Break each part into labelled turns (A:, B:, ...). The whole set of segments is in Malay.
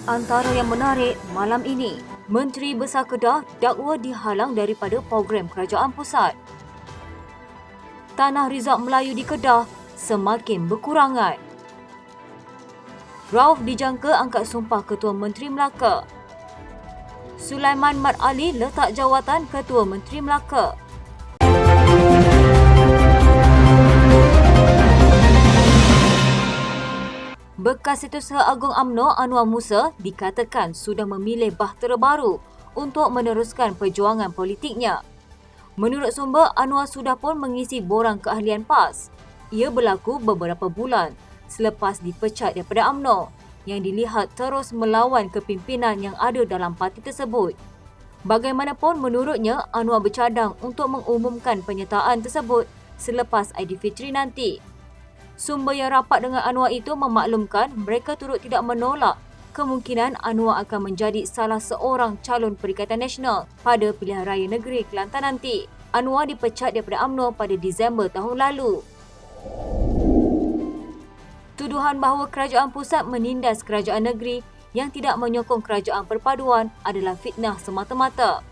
A: Antara yang menarik malam ini, Menteri Besar Kedah dakwa dihalang daripada program kerajaan pusat. Tanah Rizal Melayu di Kedah semakin berkurangan. Rauf dijangka angkat sumpah Ketua Menteri Melaka. Sulaiman Mat Ali letak jawatan Ketua Menteri Melaka. Bekas Setiausaha Agung UMNO Anwar Musa dikatakan sudah memilih bahtera baru untuk meneruskan perjuangan politiknya. Menurut sumber, Anwar sudah pun mengisi borang keahlian PAS. Ia berlaku beberapa bulan selepas dipecat daripada UMNO yang dilihat terus melawan kepimpinan yang ada dalam parti tersebut. Bagaimanapun menurutnya, Anwar bercadang untuk mengumumkan penyertaan tersebut selepas Aidilfitri nanti. Sumber yang rapat dengan Anwar itu memaklumkan mereka turut tidak menolak kemungkinan Anwar akan menjadi salah seorang calon Perikatan Nasional pada pilihan raya negeri Kelantan nanti. Anwar dipecat daripada UMNO pada Disember tahun lalu. Tuduhan bahawa kerajaan pusat menindas kerajaan negeri yang tidak menyokong kerajaan perpaduan adalah fitnah semata-mata.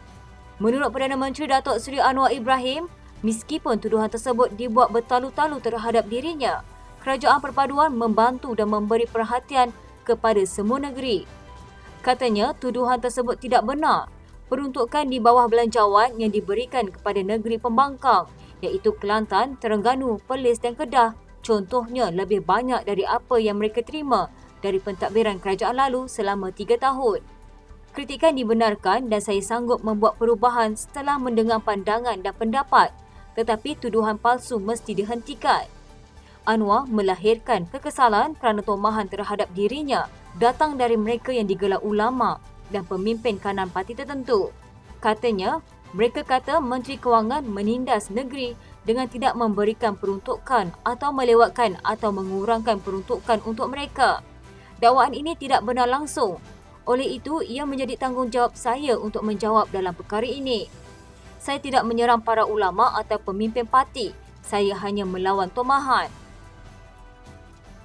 A: Menurut Perdana Menteri Datuk Seri Anwar Ibrahim, meskipun tuduhan tersebut dibuat bertalu-talu terhadap dirinya, kerajaan perpaduan membantu dan memberi perhatian kepada semua negeri. Katanya, tuduhan tersebut tidak benar. Peruntukan di bawah belanjawan yang diberikan kepada negeri pembangkang iaitu Kelantan, Terengganu, Perlis dan Kedah contohnya lebih banyak dari apa yang mereka terima dari pentadbiran kerajaan lalu selama 3 tahun. Kritikan dibenarkan dan saya sanggup membuat perubahan setelah mendengar pandangan dan pendapat, tetapi tuduhan palsu mesti dihentikan. Anwar melahirkan kekesalan kerana tomahan terhadap dirinya datang dari mereka yang digelar ulama dan pemimpin kanan parti tertentu. Katanya, mereka kata Menteri Kewangan menindas negeri dengan tidak memberikan peruntukan atau melewatkan atau mengurangkan peruntukan untuk mereka. Dakwaan ini tidak benar langsung. Oleh itu, ia menjadi tanggungjawab saya untuk menjawab dalam perkara ini. Saya tidak menyerang para ulama atau pemimpin parti. Saya hanya melawan tomahan.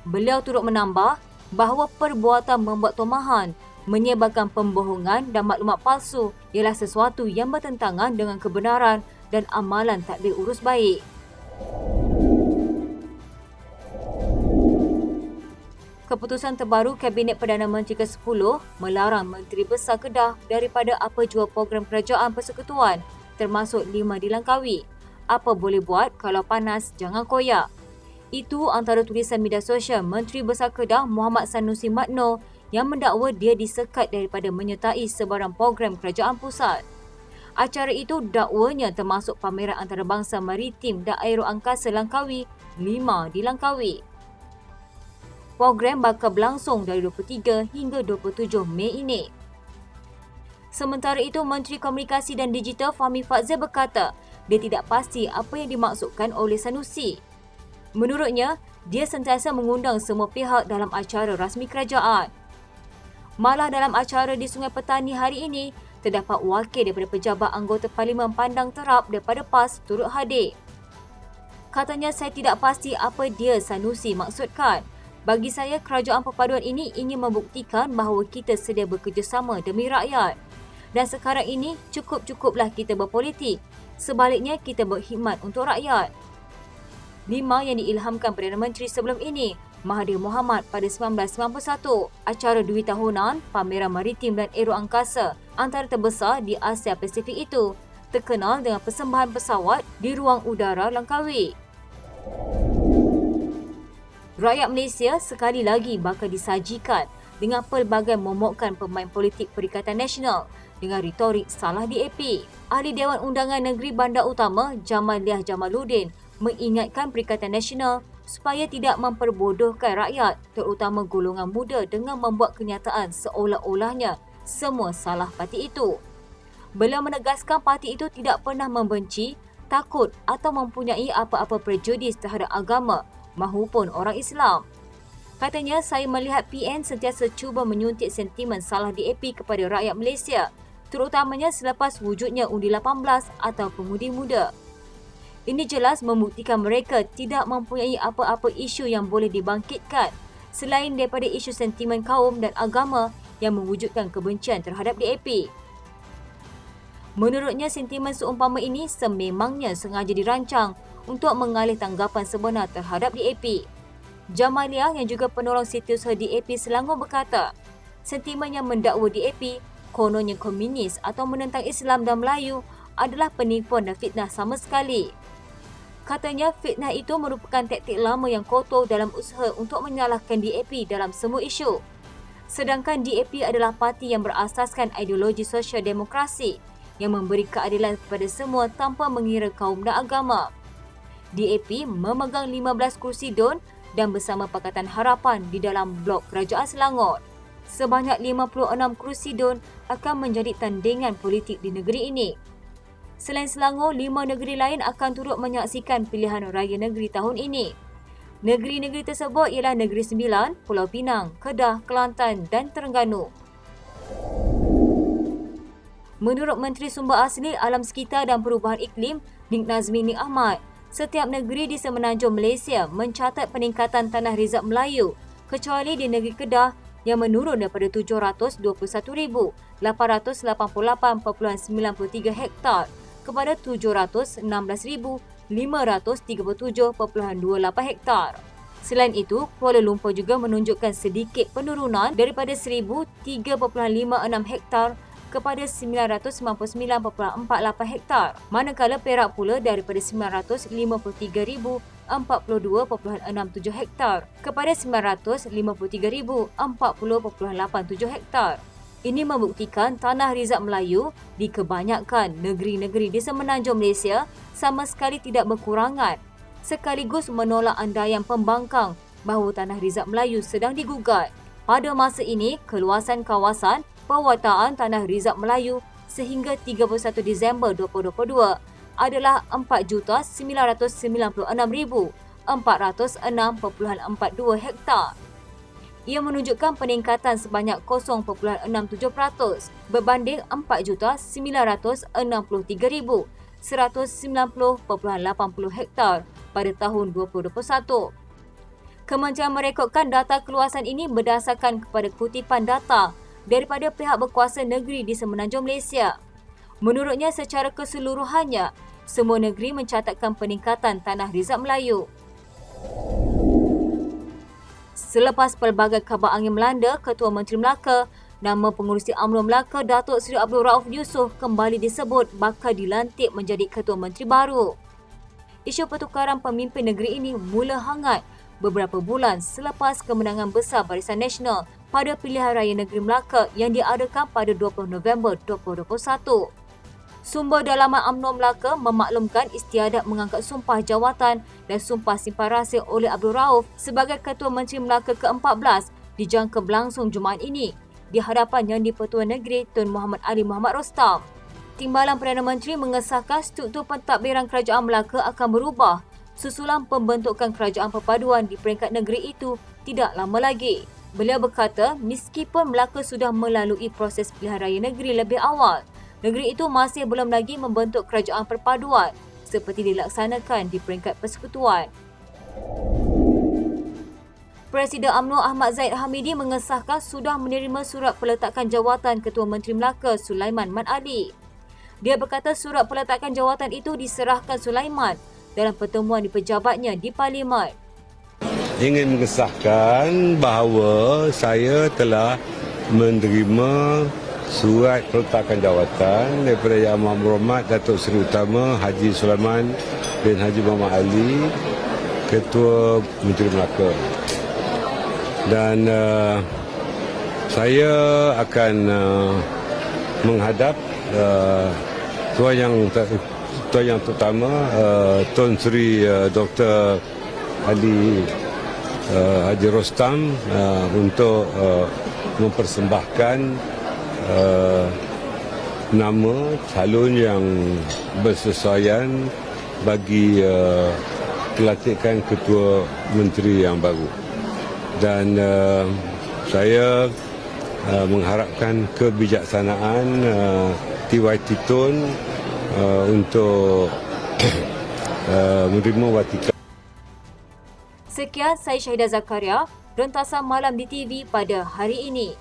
A: Beliau turut menambah bahawa perbuatan membuat tomahan, menyebarkan pembohongan dan maklumat palsu ialah sesuatu yang bertentangan dengan kebenaran dan amalan tadbir urus baik. Keputusan terbaru Kabinet Perdana Menteri ke-10 melarang Menteri Besar Kedah daripada apa jua program kerajaan persekutuan termasuk 5 dilangkaui. Apa boleh buat kalau panas jangan koyak. Itu antara tulisan media sosial Menteri Besar Kedah Muhammad Sanusi Madno yang mendakwa dia disekat daripada menyertai sebarang program kerajaan pusat. Acara itu dakwanya termasuk pameran antarabangsa maritim dan aeroangkasa Langkawi 5 di Langkawi. Program bakal berlangsung dari 23 hingga 27 Mei ini. Sementara itu, Menteri Komunikasi dan Digital Fahmi Fadzil berkata dia tidak pasti apa yang dimaksudkan oleh Sanusi. Menurutnya, dia sentiasa mengundang semua pihak dalam acara rasmi kerajaan. Malah dalam acara di Sungai Petani hari ini, terdapat wakil daripada pejabat anggota Parlimen Pandang Terap daripada PAS turut hadir. Katanya, saya tidak pasti apa dia Sanusi maksudkan. Bagi saya, kerajaan perpaduan ini ingin membuktikan bahawa kita sedia bekerjasama demi rakyat. Dan sekarang ini, cukup-cukuplah kita berpolitik. Sebaliknya, kita berkhidmat untuk rakyat. 5 yang diilhamkan Perdana Menteri sebelum ini, Mahathir Mohamad pada 1991, acara Dwi Tahunan, pameran maritim dan aeroangkasa antara terbesar di Asia Pasifik itu, terkenal dengan persembahan pesawat di ruang udara Langkawi. Rakyat Malaysia sekali lagi bakal disajikan dengan pelbagai momokkan pemain politik Perikatan Nasional dengan retorik salah DAP. Ahli Dewan Undangan Negeri Bandar Utama Jamaliah Jamaluddin mengingatkan Perikatan Nasional supaya tidak memperbodohkan rakyat, terutama golongan muda dengan membuat kenyataan seolah-olahnya semua salah parti itu. Beliau menegaskan parti itu tidak pernah membenci, takut atau mempunyai apa-apa prejudis terhadap agama mahupun orang Islam. Katanya, saya melihat PN sentiasa cuba menyuntik sentimen salah DAP kepada rakyat Malaysia, terutamanya selepas wujudnya undi 18 atau pengundi muda. Ini jelas membuktikan mereka tidak mempunyai apa-apa isu yang boleh dibangkitkan selain daripada isu sentimen kaum dan agama yang mewujudkan kebencian terhadap DAP. Menurutnya, sentimen seumpama ini sememangnya sengaja dirancang untuk mengalih tanggapan sebenar terhadap DAP. Jamalia yang juga penolong setiausaha DAP Selangor berkata, sentimen yang mendakwa DAP kononnya komunis atau menentang Islam dan Melayu adalah penipuan dan fitnah sama sekali. Katanya, fitnah itu merupakan taktik lama yang kotor dalam usaha untuk menyalahkan DAP dalam semua isu. Sedangkan DAP adalah parti yang berasaskan ideologi sosial demokrasi yang memberi keadilan kepada semua tanpa mengira kaum dan agama. DAP memegang 15 kursi DUN dan bersama Pakatan Harapan di dalam blok Kerajaan Selangor. Sebanyak 56 kursi DUN akan menjadi tandingan politik di negeri ini. Selain Selangor, 5 negeri lain akan turut menyaksikan pilihan raya negeri tahun ini. Negeri-negeri tersebut ialah Negeri Sembilan, Pulau Pinang, Kedah, Kelantan dan Terengganu. Menurut Menteri Sumber Asli, Alam Sekitar dan Perubahan Iklim, Nik Nazmi Nik Ahmad, setiap negeri di semenanjung Malaysia mencatat peningkatan tanah rizab Melayu kecuali di negeri Kedah yang menurun daripada 721,888.93 hektar kepada 716,537.28 hektar. Selain itu, Kuala Lumpur juga menunjukkan sedikit penurunan daripada 1,003.56 hektar kepada 999.48 hektar. Manakala Perak pula daripada 953,042.67 hektar kepada 953,040.87 hektar. Ini membuktikan tanah rizab Melayu di kebanyakan negeri-negeri di semenanjung Malaysia sama sekali tidak berkurangan, sekaligus menolak andaian pembangkang bahawa tanah rizab Melayu sedang digugat. Pada masa ini, keluasan kawasan pewataan tanah rizab Melayu sehingga 31 Disember 2022 adalah 4,996,406.42 hektar. Ia menunjukkan peningkatan sebanyak 0.67% berbanding 4,963,190.80 hektar pada tahun 2021. Kementerian merekodkan data keluasan ini berdasarkan kepada kutipan data daripada pihak berkuasa negeri di semenanjung Malaysia. Menurutnya, secara keseluruhannya, semua negeri mencatatkan peningkatan tanah rizab Melayu. Selepas pelbagai khabar angin melanda, Ketua Menteri Melaka, nama pengurusi UMNO Melaka Datuk Seri Abdul Rauf Yusof kembali disebut bakal dilantik menjadi Ketua Menteri baru. Isu pertukaran pemimpin negeri ini mula hangat beberapa bulan selepas kemenangan besar Barisan Nasional pada pilihan raya negeri Melaka yang diadakan pada 20 November 2021. Sumber dalaman UMNO Melaka memaklumkan istiadat mengangkat sumpah jawatan dan sumpah simpan rahsia oleh Abdul Rauf sebagai Ketua Menteri Melaka ke-14 dijangka berlangsung Jumaat ini di hadapan Yang di-Pertua Negeri Tun Muhammad Ali Muhammad Rostam. Timbalan Perdana Menteri mengesahkan struktur pentadbiran Kerajaan Melaka akan berubah susulan pembentukan Kerajaan Perpaduan di peringkat negeri itu tidak lama lagi. Beliau berkata, meskipun Melaka sudah melalui proses pilihan raya negeri lebih awal, negeri itu masih belum lagi membentuk kerajaan perpaduan seperti dilaksanakan di peringkat persekutuan. Presiden UMNO Ahmad Zahid Hamidi mengesahkan sudah menerima surat peletakan jawatan Ketua Menteri Melaka Sulaiman Mat Ali. Dia berkata surat peletakan jawatan itu diserahkan Sulaiman dalam pertemuan di pejabatnya di Parlimen.
B: Ingin mengesahkan bahawa saya telah menerima surat peletakan jawatan daripada Yang Amat Berhormat Datuk Seri Utama Haji Sulaiman bin Haji Muhammad Ali, Ketua Menteri Melaka. Dan saya akan menghadap Tuan Yang Terutama Tun Sri Dr. Ali Haji Rostam untuk mempersembahkan nama calon yang bersesuaian bagi pelantikan Ketua Menteri yang baru. Dan saya mengharapkan kebijaksanaan TYT Tun untuk menerima watikan.
A: Sekian, saya Syahidah Zakaria, Rentasan Malam di TV pada hari ini.